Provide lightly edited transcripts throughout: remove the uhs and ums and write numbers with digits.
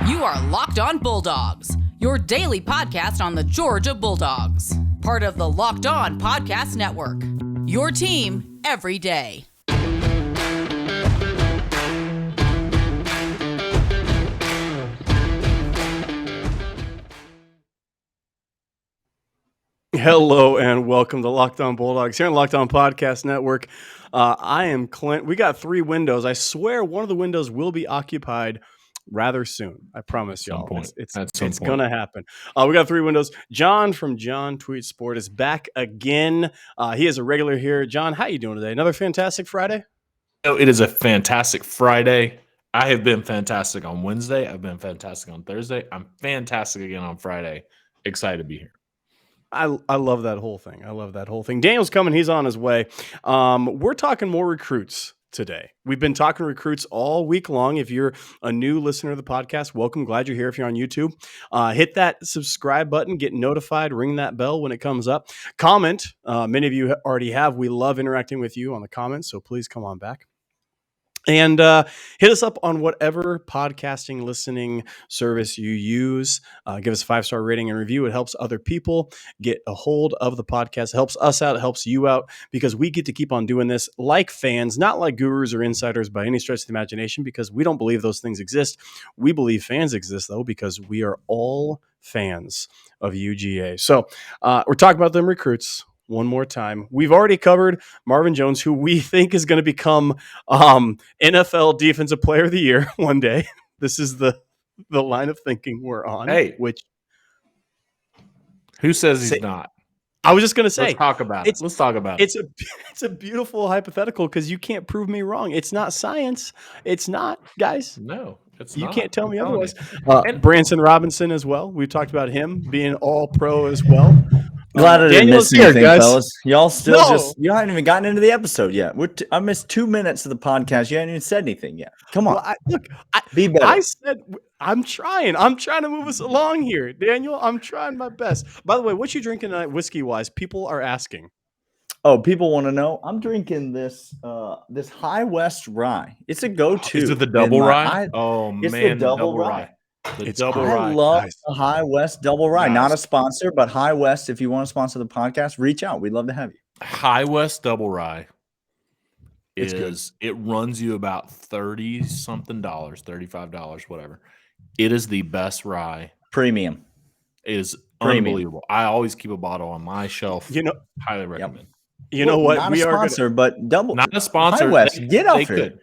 You are Locked On Bulldogs, your daily podcast on the Georgia Bulldogs. Part of the Locked On Podcast Network. Your team every day. Hello and welcome to Locked On Bulldogs here on Locked On Podcast Network. I am Clint. We got 3 windows. I swear one of the windows will be occupied rather soon. I promise y'all. It's going to happen. We got 3 windows. Jon from Jon Tweet Sport is back again. He is a regular here. Jon, how you doing today? Another fantastic Friday? It is a fantastic Friday. I have been fantastic on Wednesday. I've been fantastic on Thursday. I'm fantastic again on Friday. Excited to be here. I love that whole thing. Daniel's coming. He's on his way. We're talking more recruits today. We've been talking recruits all week long. If you're a new listener of the podcast, welcome. Glad you're here. If you're on YouTube, hit that subscribe button, get notified, ring that bell when it comes up. Comment. Many of you already have. We love interacting with you on the comments, so please come on back. And hit us up on whatever podcasting listening service you use. Give us a 5-star rating and review. It helps other people get a hold of the podcast. It helps us out. It helps you out because we get to keep on doing this like fans, not like gurus or insiders by any stretch of the imagination, because we don't believe those things exist. We believe fans exist, though, because we are all fans of UGA. So we're talking about them recruits. One more time. We've already covered Marvin Jones, who we think is going to become NFL Defensive Player of the Year one day. This is the line of thinking we're on. Hey, who says he's not? I was just going to say. Let's talk about it. It's a beautiful hypothetical because you can't prove me wrong. It's not science. It's not, guys. No, it's not. You can't tell me otherwise. And Branson Robinson as well. We talked about him being all pro as well. Glad I didn't miss anything, guys. Fellas. Y'all still you haven't even gotten into the episode yet. I missed 2 minutes of the podcast. You haven't even said anything yet. Come on. Well, be better. I said I'm trying. I'm trying to move us along here, Daniel. I'm trying my best. By the way, what you drinking tonight, whiskey-wise? People are asking. Oh, people want to know. I'm drinking this High West Rye. It's a go-to. Is it the double rye? It's the double rye. I love the High West double rye. Not a sponsor, but High West, if you want to sponsor the podcast, reach out. We'd love to have you. High West double rye it runs you about $30-something, $35, whatever. It is the best rye. Premium. It is unbelievable. I always keep a bottle on my shelf. Highly recommend. You know what? Not a sponsor, but double. Not a sponsor. High West, get off here.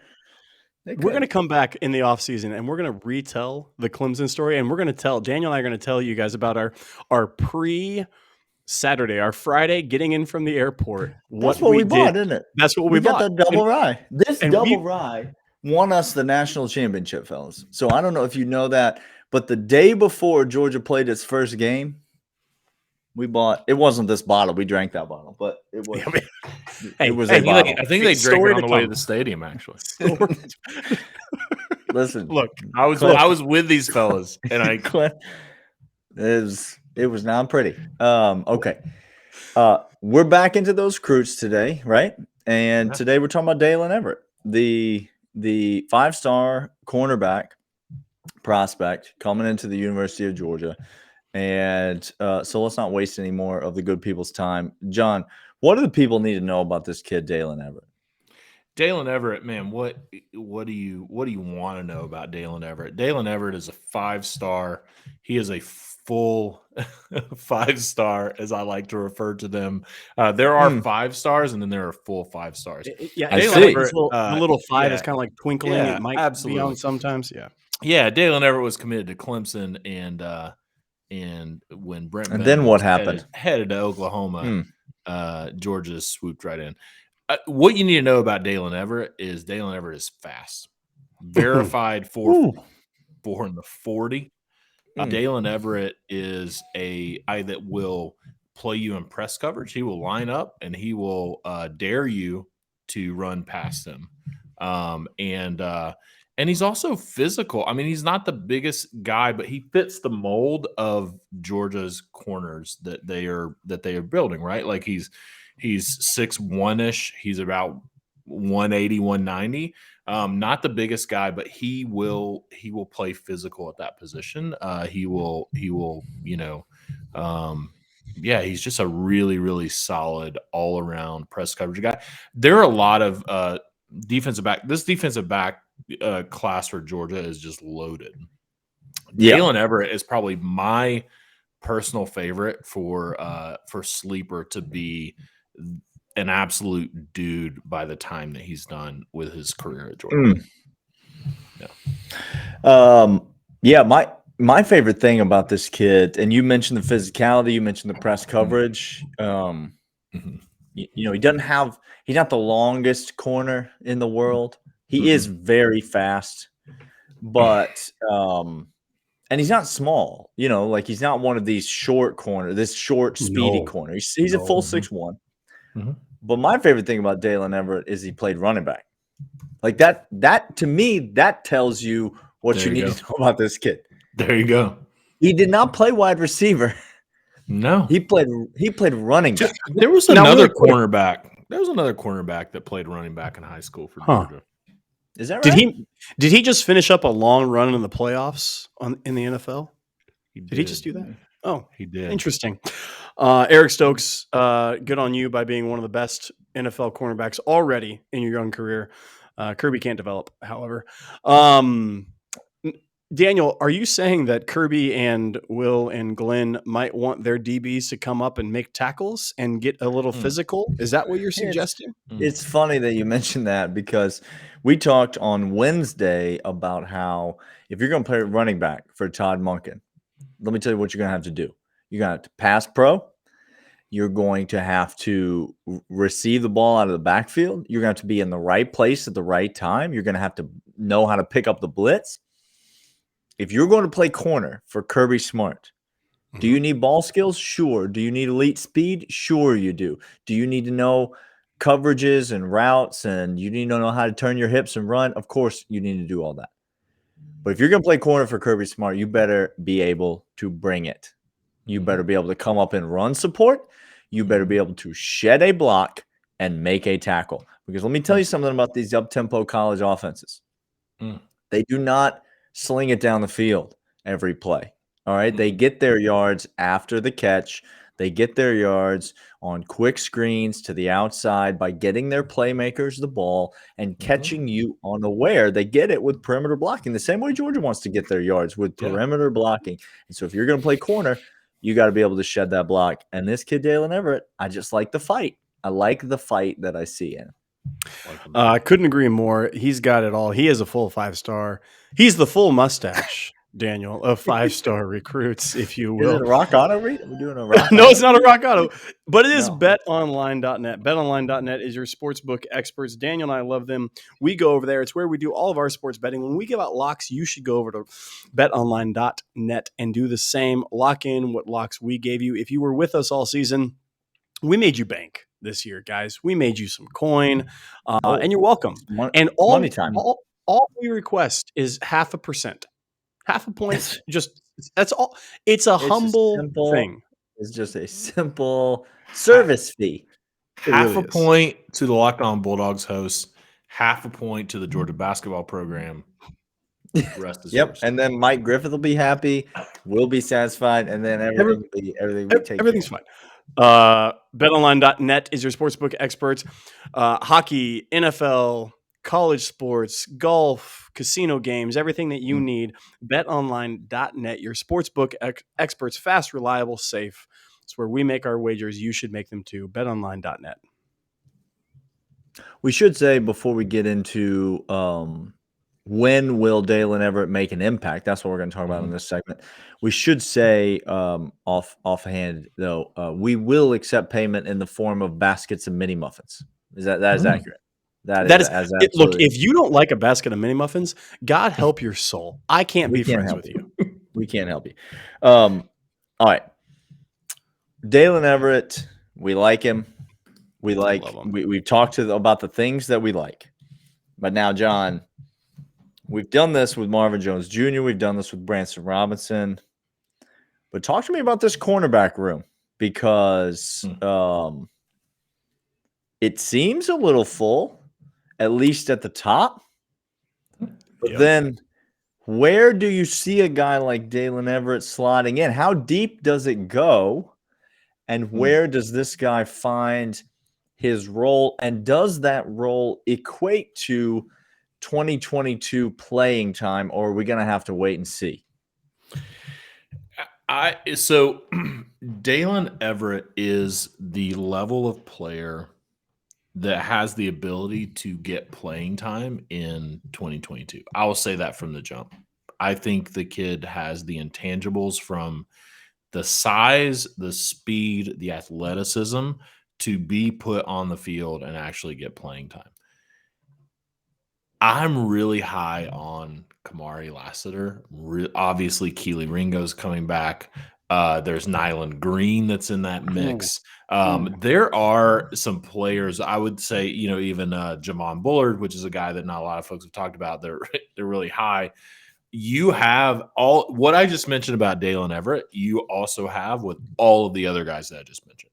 We're going to come back in the offseason and we're going to retell the Clemson story. And we're going to tell, Daniel and I are going to tell you guys about our pre-Saturday, our Friday getting in from the airport. That's what we bought, isn't it? That's what we bought. Got the double rye. This double rye won us the national championship, fellas. So I don't know if you know that, but the day before Georgia played its first game, we bought. It wasn't this bottle. We drank that bottle, but it was. It was a bottle. I think they drank it on the way to the stadium. Actually, listen. Look, I was with these fellas, and it was not pretty. Okay, we're back into those recruits today, right? And today we're talking about Daylen Everette, the 5-star cornerback prospect coming into the University of Georgia. And so let's not waste any more of the good people's time. Jon, what do the people need to know about this kid, Daylen Everette? Daylen Everette, man, what do you want to know about Daylen Everette? Daylen Everette is a 5-star. He is a full 5-star, as I like to refer to them. There are 5 stars, and then there are full 5 stars. Yeah, the little 5 is kind of like twinkling. It might be on sometimes. Yeah. Daylen Everette was committed to Clemson, and when Brent and then what happened? Headed to Oklahoma, Georgia swooped right in. What you need to know about Daylen Everette is fast, verified 4 in the 40. Daylen Everette is a guy that will play you in press coverage. He will line up and he will dare you to run past him. And he's also physical. I mean, he's not the biggest guy, but he fits the mold of Georgia's corners that they are building, right? Like he's 6'1"ish. He's about 180, 190. Not the biggest guy, but he will play physical at that position. He will, he's just a really, really solid all around press coverage guy. There are a lot of defensive back. This defensive back class for Georgia is just loaded. Yeah. Daylen Everette is probably my personal favorite for sleeper to be an absolute dude by the time that he's done with his career at Georgia. My favorite thing about this kid, and you mentioned the physicality, you mentioned the press coverage. He's not the longest corner in the world. He is very fast, but and he's not small, like he's not one of these short speedy corner. He's a full 6'1". But my favorite thing about Daylen Everette is he played running back. Like that to me, that tells you what you need to know about this kid. There you go. He did not play wide receiver. No. He played running back. There was another cornerback. There was another cornerback that played running back in high school for Georgia. Is that right? Did he just finish up a long run in the playoffs in the NFL? Did he just do that? Oh, he did. Interesting. Eric Stokes, good on you by being one of the best NFL cornerbacks already in your young career. Kirby can't develop, however. Daniel, are you saying that Kirby and Will and Glenn might want their DBs to come up and make tackles and get a little physical? Is that what you're suggesting? It's funny that you mentioned that because we talked on Wednesday about how if you're going to play running back for Todd Monken, let me tell you what you're going to have to do. You're going to have to pass pro. You're going to have to receive the ball out of the backfield. You're going to have to be in the right place at the right time. You're going to have to know how to pick up the blitz. If you're going to play corner for Kirby Smart, do you need ball skills? Sure. Do you need elite speed? Sure you do. Do you need to know coverages and routes and you need to know how to turn your hips and run? Of course, you need to do all that. But if you're going to play corner for Kirby Smart, you better be able to bring it. You better be able to come up and run support. You better be able to shed a block and make a tackle. Because let me tell you something about these up-tempo college offenses. They do not sling it down the field every play. All right. They get their yards after the catch. They get their yards on quick screens to the outside by getting their playmakers the ball and catching you unaware. They get it with perimeter blocking, the same way Georgia wants to get their yards with perimeter blocking. And so if you're going to play corner, you got to be able to shed that block. And this kid, Daylen Everette, I just like the fight. I like the fight that I see in. I couldn't agree more. He's got it all. He is a full 5-star. He's the full mustache, Daniel, of 5-star recruits, if you will. Is it a rock auto read? Are we doing a rock No, it's not a rock auto, but it is betonline.net. Betonline.net is your sportsbook experts. Daniel and I love them. We go over there. It's where we do all of our sports betting. When we give out locks, you should go over to betonline.net and do the same. Lock in what locks we gave you. If you were with us all season, we made you bank this year, guys. We made you some coin, and you're welcome. And all we request is 0.5%. 0.5 point. That's all. It's a humble thing. It's just a simple service fee. Half a point to the Locked On Bulldogs host. 0.5 point to the Georgia basketball program. Rest is yours. And then Mike Griffith will be happy. We'll be satisfied, and then everything's fine. BetOnline.net is your sportsbook experts. Hockey, NFL, college sports, golf, casino games, everything that you need. BetOnline.net, your sportsbook experts, fast, reliable, safe. It's where we make our wagers. You should make them too. BetOnline.net. We should say before we get into when will Daylen Everette make an impact? That's what we're going to talk about in this segment. We should say offhand, though, we will accept payment in the form of baskets and mini muffins. That is accurate? That is look, if you don't like a basket of mini muffins, God help your soul. I can't be friends with you. We can't help you. All right. Daylen Everette, we like him. We've talked about the things that we like. But now, John, we've done this with Marvin Jones Jr. We've done this with Branson Robinson. But talk to me about this cornerback room because it seems a little full, at least at the top. But then where do you see a guy like Daylen Everette slotting in? How deep does it go? And where does this guy find his role? And does that role equate to 2022 playing time, or are we going to have to wait and see? So Daylen Everette is the level of player that has the ability to get playing time in 2022. I will say that from the jump. I think the kid has the intangibles from the size, the speed, the athleticism to be put on the field and actually get playing time. I'm really high on Kamari Lassiter. Obviously, Keely Ringo's coming back. There's Nyland Green that's in that mix. There are some players, I would say, even Jamon Bullard, which is a guy that not a lot of folks have talked about. They're really high. You have all what I just mentioned about Daylen Everette. You also have with all of the other guys that I just mentioned.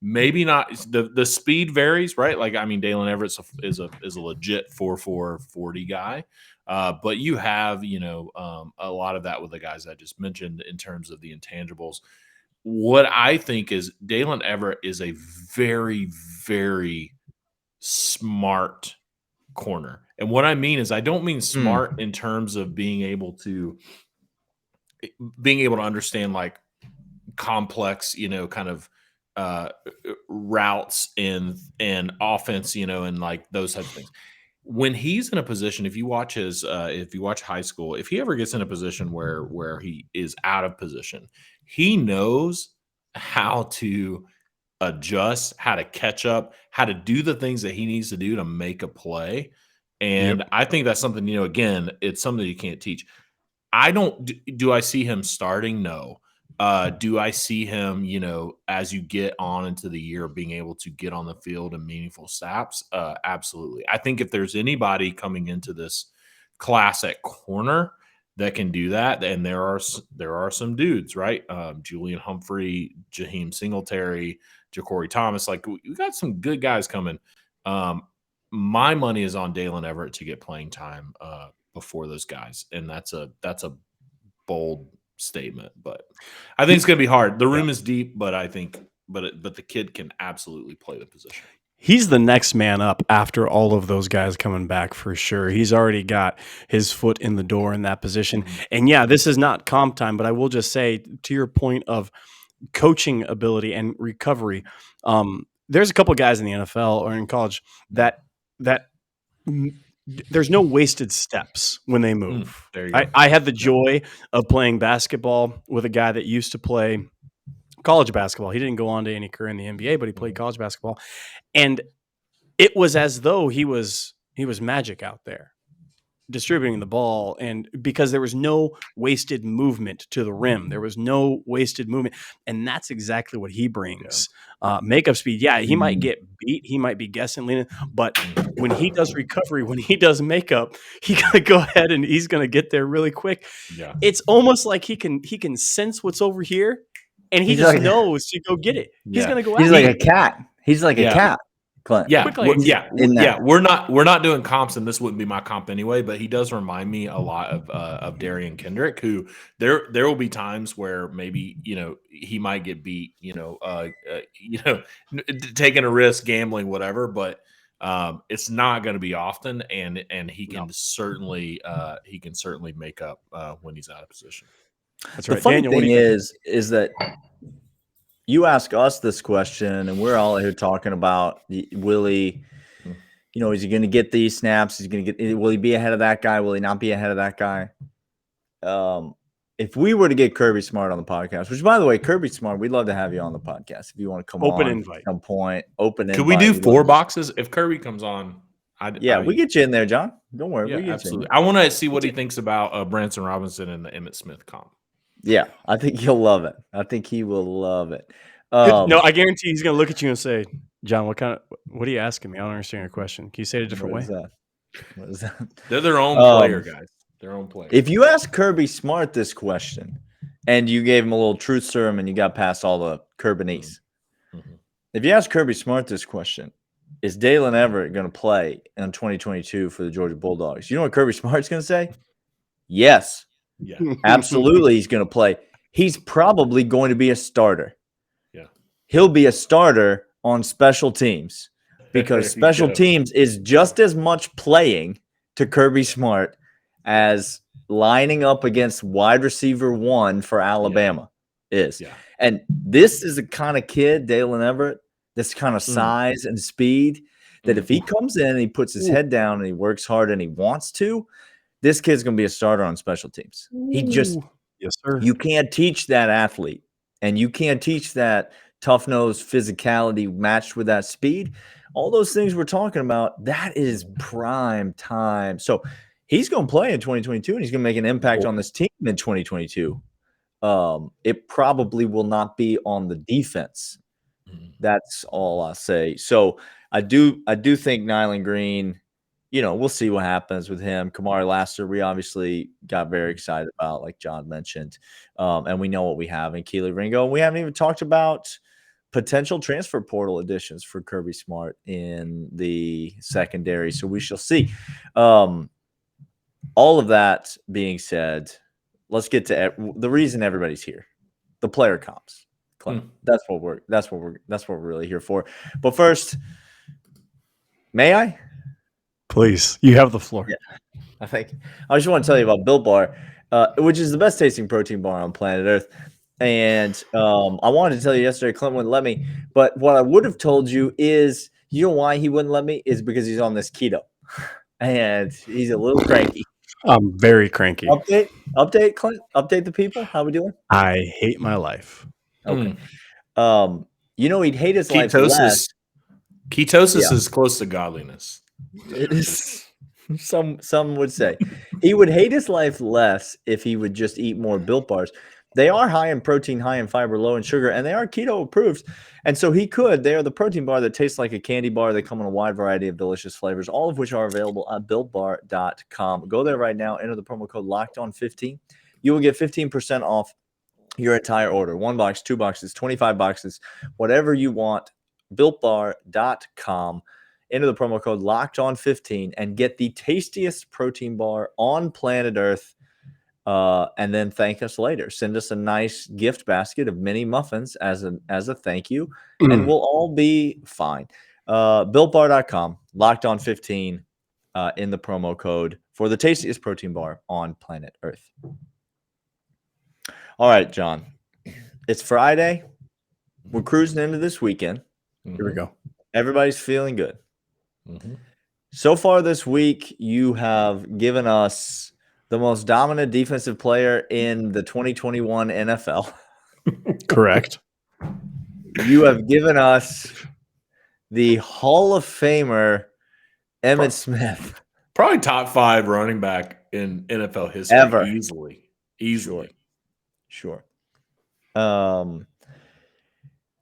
Maybe not the speed varies, right? Like, I mean, Daylen Everette is a legit 4.4 40 guy. But you have, a lot of that with the guys I just mentioned in terms of the intangibles. What I think is Daylen Everette is a very, very smart corner. And what I mean is I don't mean smart in terms of being able to understand like complex, kind of routes and offense, and like those types of things. When he's in a position, if you watch high school, if he ever gets in a position where he is out of position, he knows how to adjust, how to catch up, how to do the things that he needs to do to make a play. And I think that's something, again, it's something you can't teach. Do I see him starting? No. Do I see him, as you get on into the year, being able to get on the field in meaningful snaps? Absolutely. I think if there's anybody coming into this class at corner that can do that, and there are some dudes, right? Julian Humphrey, Jaheim Singletary, Ja'Cory Thomas. Like, we got some good guys coming. My money is on Daylen Everette to get playing time before those guys, and that's a bold statement, but I think it's going to be hard. The room is deep, but I think, but the kid can absolutely play the position. He's the next man up after all of those guys coming back for sure. He's already got his foot in the door in that position. And yeah, this is not comp time, but I will just say to your point of coaching ability and recovery, there's a couple guys in the NFL or in college that there's no wasted steps when they move. There you go. I had the joy of playing basketball with a guy that used to play college basketball. He didn't go on to any career in the NBA, but he played college basketball. And it was as though he was magic out there distributing the ball, and because there was no wasted movement to the rim, there was no wasted movement, and that's exactly what he brings. Makeup speed, he might get beat, he might be guessing, leaning, but when he does recovery, when he does makeup, he gonna go ahead and he's gonna get there really quick. It's almost like he can sense what's over here, and he just knows to go get it. He's gonna go. He's like a cat. He's like a cat. Clint. We're not doing comps, and this wouldn't be my comp anyway. But he does remind me a lot of Darian Kendrick, who there will be times where maybe he might get beat, taking a risk, gambling, whatever. But it's not going to be often, and he can certainly make up when he's out of position. That's right. The funny Daniel, thing is that you ask us this question, and we're all here talking about Willie. Is he going to get these snaps? Will he be ahead of that guy? Will he not be ahead of that guy? If we were to get Kirby Smart on the podcast, which, by the way, Kirby Smart, we'd love to have you on the podcast if you want to come open on. Invite. Some point. Open invite. Could we do 4 boxes if Kirby comes on? We get you in there, John. Don't worry. Yeah, we get absolutely. You I want to see what he thinks about Branson Robinson and the Emmitt Smith comp. Yeah, I think he'll love it. I think he will love it. No, I guarantee he's going to look at you and say, John, what are you asking me? I don't understand your question. Can you say it a different way? What is that? They're their own player, guys. Their own player. If you ask Kirby Smart this question and you gave him a little truth serum and you got past all the Kirbinese, if you ask Kirby Smart this question, is Daylen Everette going to play in 2022 for the Georgia Bulldogs? You know what Kirby Smart's going to say? Yes, Yeah. absolutely. He's going to play. He's probably going to be a starter. Yeah. He'll be a starter on special teams because There you special go. teams is just as much playing to Kirby Smart as lining up against wide receiver 1 for Alabama is. Yeah. And this is the kind of kid, Daylen Everette, this kind of Mm. size and speed that if he comes in and he puts his head down and he works hard and he wants to, this kid's going to be a starter on special teams. He just, yes, sir. you can't teach that athlete, and you can't teach that tough-nosed physicality matched with that speed. All those things we're talking about, that is prime time. So he's going to play in 2022, and he's going to make an impact on this team in 2022. It probably will not be on the defense. That's all I'll say. So I do think Nyland Green, we'll see what happens with him. Kamari Lassiter, we obviously got very excited about, like John mentioned. And we know what we have in Keely Ringo. And we haven't even talked about potential transfer portal additions for Kirby Smart in the secondary. So we shall see. All of that being said, let's get to the reason everybody's here, the player comps. Clint, that's what we're really here for. But first, may I? Please, you have the floor. Yeah, I just want to tell you about Built Bar, which is the best tasting protein bar on planet Earth. And I wanted to tell you yesterday, Clint wouldn't let me. But what I would have told you is, you know why he wouldn't let me? Is because he's on this keto, and he's a little cranky. I'm very cranky. Update, Clint. Update the people. How we doing? I hate my life. Okay. He'd hate his life less. Ketosis is close to godliness. It is. Some would say he would hate his life less if he would just eat more Built Bars. They are high in protein, high in fiber, low in sugar, and they are keto approved. And so they are the protein bar that tastes like a candy bar. They come in a wide variety of delicious flavors, all of which are available at BuiltBar.com. Go there right now. Enter the promo code LOCKEDON15. You will get 15% off your entire order. 1 box, 2 boxes, 25 boxes, whatever you want. BuiltBar.com. Enter the promo code LOCKEDON15 and get the tastiest protein bar on planet Earth. And then thank us later. Send us a nice gift basket of mini muffins as a thank you, and we'll all be fine. BuiltBar.com, LOCKEDON15 in the promo code for the tastiest protein bar on planet Earth. All right, John. It's Friday. We're cruising into this weekend. Here we go. Everybody's feeling good. So far this week, you have given us the most dominant defensive player in the 2021 NFL. Correct. You have given us the Hall of Famer, Emmitt Smith. Probably top 5 running back in NFL history. Ever. Easily. Sure.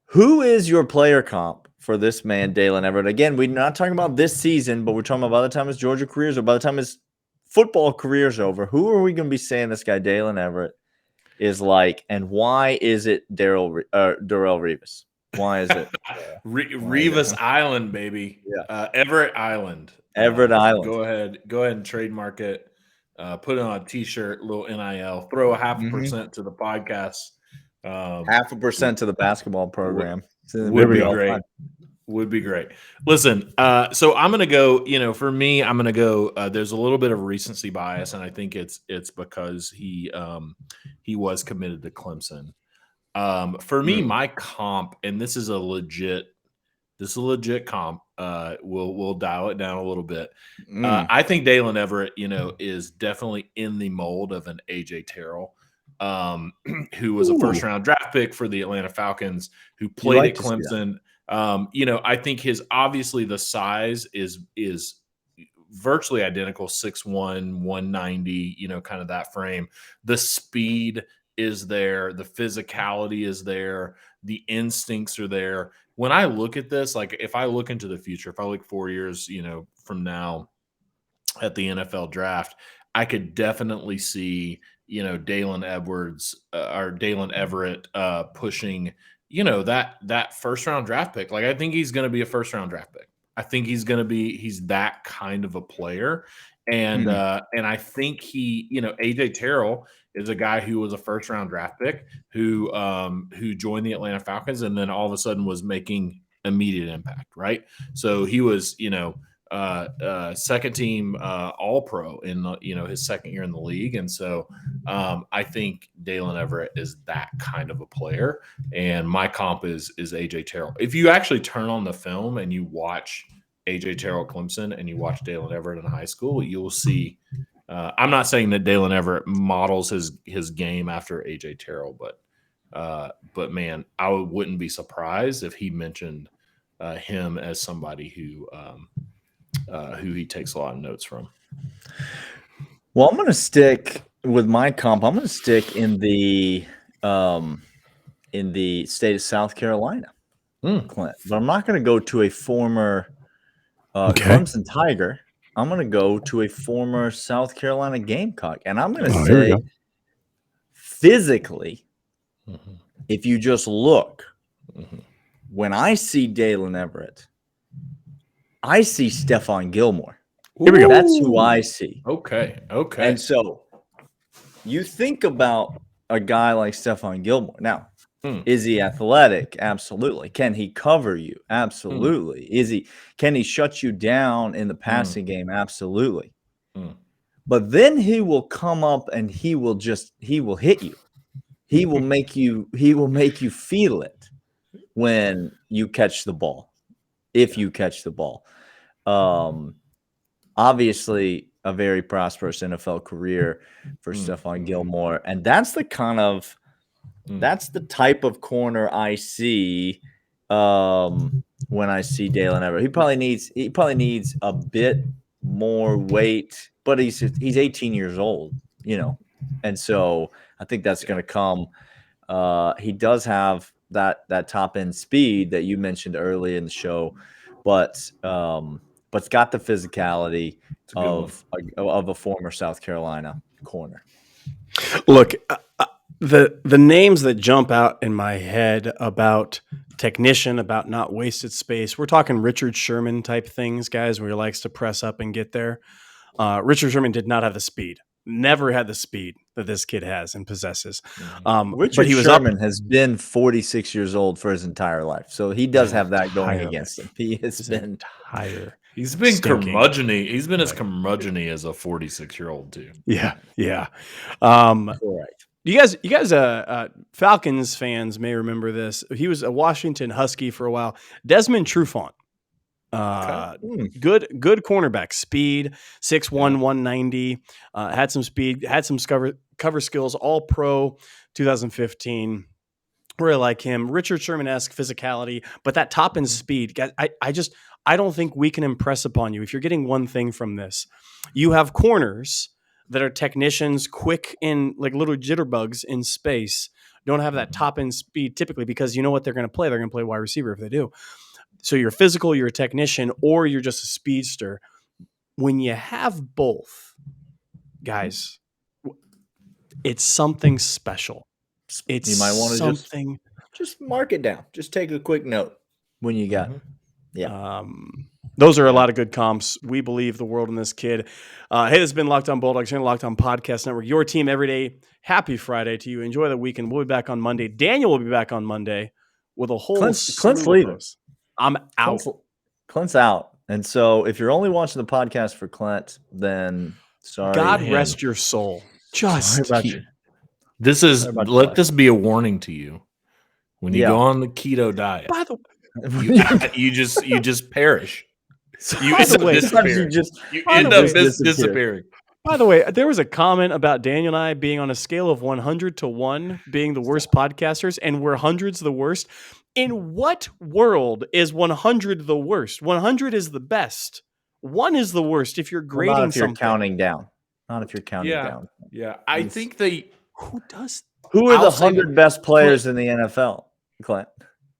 Who is your player comp for this man, Daylen Everette? Again, we're not talking about this season, but we're talking about by the time his Georgia career is over, by the time his football career's over. Who are we going to be saying this guy, Daylen Everette, is like, and why is it Darrell Revis? Why is it? Revis Island, baby. Yeah. Everett Island. Everett Island. Go ahead and trademark it. Put it on a T-shirt, little NIL. Throw a 0.5% to the podcast. 0.5% to the basketball program. Would be great. Would be great. Listen, so I'm going to go, for me, I'm going to go, there's a little bit of recency bias, and I think it's because he was committed to Clemson. For me, my comp, and this is a legit comp, we'll dial it down a little bit. I think Daylen Everette, is definitely in the mold of an AJ Terrell. Who was a first-round draft pick for the Atlanta Falcons, who played at Clemson. I think obviously the size is virtually identical, 6'1", 190, kind of that frame. The speed is there. The physicality is there. The instincts are there. When I look at this, like if I look into the future, if I look 4 years, from now at the NFL draft, I could definitely see Daylen Everette pushing, that first round draft pick. Like I think he's going to be a first round draft pick. I think he's that kind of a player. And and I think AJ Terrell is a guy who was a first round draft pick who joined the Atlanta Falcons and then all of a sudden was making immediate impact, right? So he was, second team all pro in his second year in the league. And so I think Daylen Everette is that kind of a player. And my comp is AJ Terrell. If you actually turn on the film and you watch AJ Terrell Clemson and you watch Daylen Everette in high school, you'll see. I'm not saying that Daylen Everette models his game after AJ Terrell, but man, I wouldn't be surprised if he mentioned him as somebody who he takes a lot of notes from. Well, I'm going to stick with my comp. I'm going to stick in the state of South Carolina, Clint. But I'm not going to go to a former Clemson Tiger. I'm going to go to a former South Carolina Gamecock, and I'm going to say physically, if you just look, when I see Daylen Everette, I see Stephon Gilmore. Here we go. That's who I see. Okay. And so you think about a guy like Stephon Gilmore. Now, is he athletic? Absolutely. Can he cover you? Absolutely. Can he shut you down in the passing game? Absolutely. But then he will come up and he will hit you. He will make you feel it when you catch the ball. If you catch the ball. Obviously a very prosperous NFL career for Stephon Gilmore. And that's the type of corner I see when I see Daylen Everette. He probably needs a bit more weight, but he's 18 years old, and so I think that's going to come. He does have that top end speed that you mentioned early in the show, but it's got the physicality of a former South Carolina corner. Look, the names that jump out in my head about technician, about not wasted space, we're talking Richard Sherman type things, guys, where he likes to press up and get there. Richard Sherman did not have the speed. Never had the speed that this kid has and possesses. Richard Sherman has been 46 years old for his entire life, so he does have that going against him. He's been curmudgeon-y. He's been as curmudgeon-y as a 46-year-old too. Yeah. Correct. You guys, Falcons fans may remember this. He was a Washington Husky for a while. Desmond Trufant. Good cornerback, speed, 6'1", 190, had some speed, had some cover skills, all pro 2015. Really like him. Richard Sherman-esque physicality, but that top end speed, guys, I don't think we can impress upon you. If you're getting one thing from this, you have corners that are technicians, quick in like little jitterbugs in space, don't have that top end speed typically because you know what they're going to play. They're going to play wide receiver if they do. So you're physical, you're a technician, or you're just a speedster. When you have both, guys, it's something special. You might want to something. Just mark it down. Just take a quick note when you got. Those are a lot of good comps. We believe the world in this kid. Hey, this has been Locked On Bulldogs here on the Locked On Podcast Network. Your team every day. Happy Friday to you. Enjoy the weekend. We'll be back on Monday. Daniel will be back on Monday with a whole. Clint's leaving. I'm out. Clint's out. And so if you're only watching the podcast for Clint, then sorry. God rest your soul. Just let this be a warning to you. When you go on the keto diet, by the way, you just perish. You end up disappearing. By the way, there was a comment about Daniel and I being on a scale of 100 to 1 being the worst podcasters, and we're hundreds the worst. In what world is 100 the worst? 100 is the best. 1 is the worst if you're grading not if you're something. counting down. Not if you're counting down. Yeah, I think Who does? Who are the 100 best players in the NFL, Clint?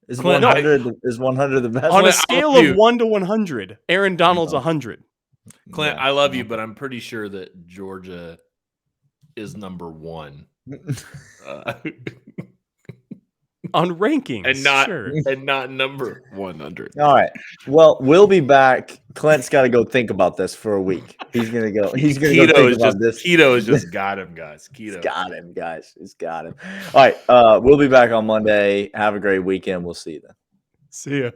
Is 100 the best? On a scale of 1 to 100, Aaron Donald's 100. Clint, I love you, but I'm pretty sure that Georgia is number 1. on rankings, and not number 100. All right. Well, we'll be back. Clint's got to go think about this for a week. He's gonna go. He's gonna go think about this. Keto's just got him, guys. He's got him, guys. He's got him. All right. We'll be back on Monday. Have a great weekend. We'll see you then. See ya.